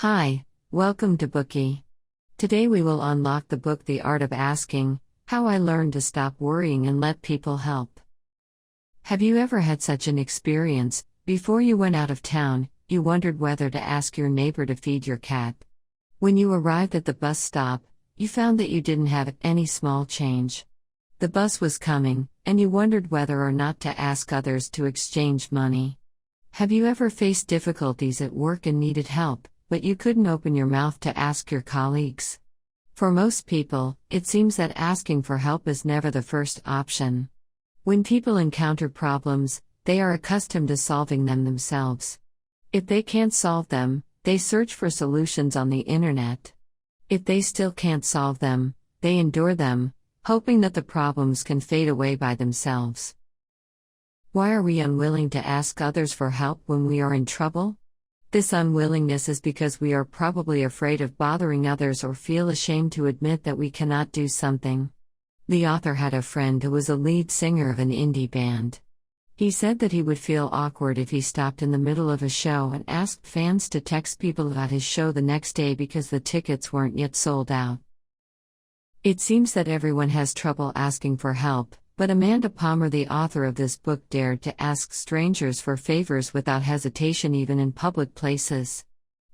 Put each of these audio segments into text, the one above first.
Hi, welcome to Bookie. Today we will unlock the book The Art of Asking, How I Learned to Stop Worrying and Let People Help. Have you ever had such an experience? Before you went out of town, you wondered whether to ask your neighbor to feed your cat. When you arrived at the bus stop, you found that you didn't have any small change. The bus was coming, and you wondered whether or not to ask others to exchange money. Have you ever faced difficulties at work and needed help, but you couldn't open your mouth to ask your colleagues? For most people, it seems that asking for help is never the first option. When people encounter problems, they are accustomed to solving them themselves. If they can't solve them, they search for solutions on the internet. If they still can't solve them, they endure them, hoping that the problems can fade away by themselves. Why are we unwilling to ask others for help when we are in trouble? This unwillingness is because we are probably afraid of bothering others or feel ashamed to admit that we cannot do something. The author had a friend who was a lead singer of an indie band. He said that he would feel awkward if he stopped in the middle of a show and asked fans to text people about his show the next day because the tickets weren't yet sold out. It seems that everyone has trouble asking for help, but Amanda Palmer, the author of this book, dared to ask strangers for favors without hesitation, even in public places.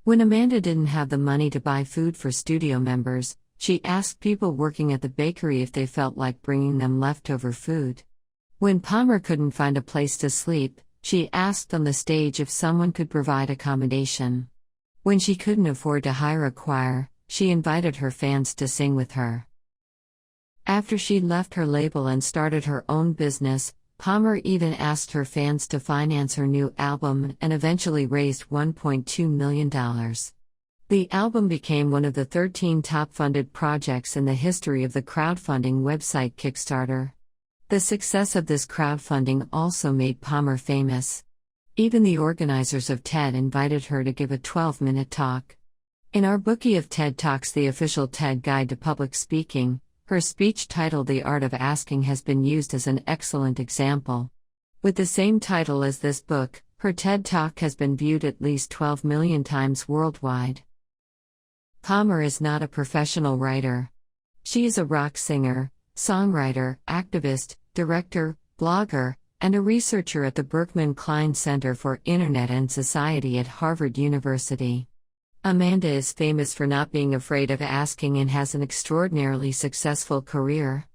When Amanda didn't have the money to buy food for studio members, she asked people working at the bakery if they felt like bringing them leftover food. When Palmer couldn't find a place to sleep, she asked on the stage if someone could provide accommodation. When she couldn't afford to hire a choir, she invited her fans to sing with her. After she left her label and started her own business, Palmer even asked her fans to finance her new album and eventually raised $1.2 million. The album became one of the 13 top-funded projects in the history of the crowdfunding website Kickstarter. The success of this crowdfunding also made Palmer famous. Even the organizers of TED invited her to give a 12-minute talk. In our Bookie of TED Talks, the official TED Guide to Public Speaking, her speech titled The Art of Asking has been used as an excellent example. With the same title as this book, her TED Talk has been viewed at least 12 million times worldwide. Palmer is not a professional writer. She is a rock singer, songwriter, activist, director, blogger, and a researcher at the Berkman Klein Center for Internet and Society at Harvard University. Amanda is famous for not being afraid of asking and has an extraordinarily successful career.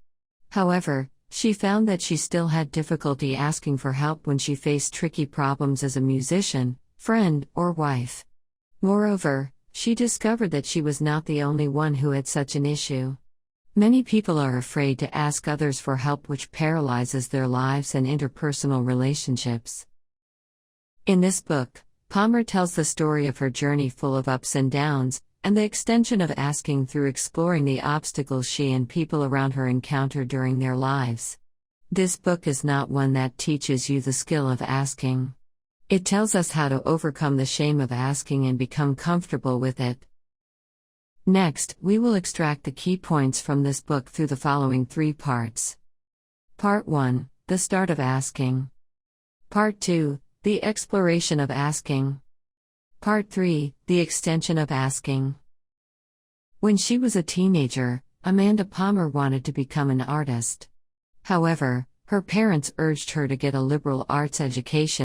However, she found that she still had difficulty asking for help when she faced tricky problems as a musician, friend, or wife. Moreover, she discovered that she was not the only one who had such an issue. Many people are afraid to ask others for help, which paralyzes their lives and interpersonal relationships. In this book, Palmer tells the story of her journey full of ups and downs, and the extension of asking through exploring the obstacles she and people around her encounter during their lives. This book is not one that teaches you the skill of asking. It tells us how to overcome the shame of asking and become comfortable with it. Next, we will extract the key points from this book through the following 3 parts. Part 1, The Start of Asking. Part 2, The Exploration of Asking. Part 3, The Extension of Asking. When she was a teenager, Amanda Palmer wanted to become an artist. However, her parents urged her to get a liberal arts education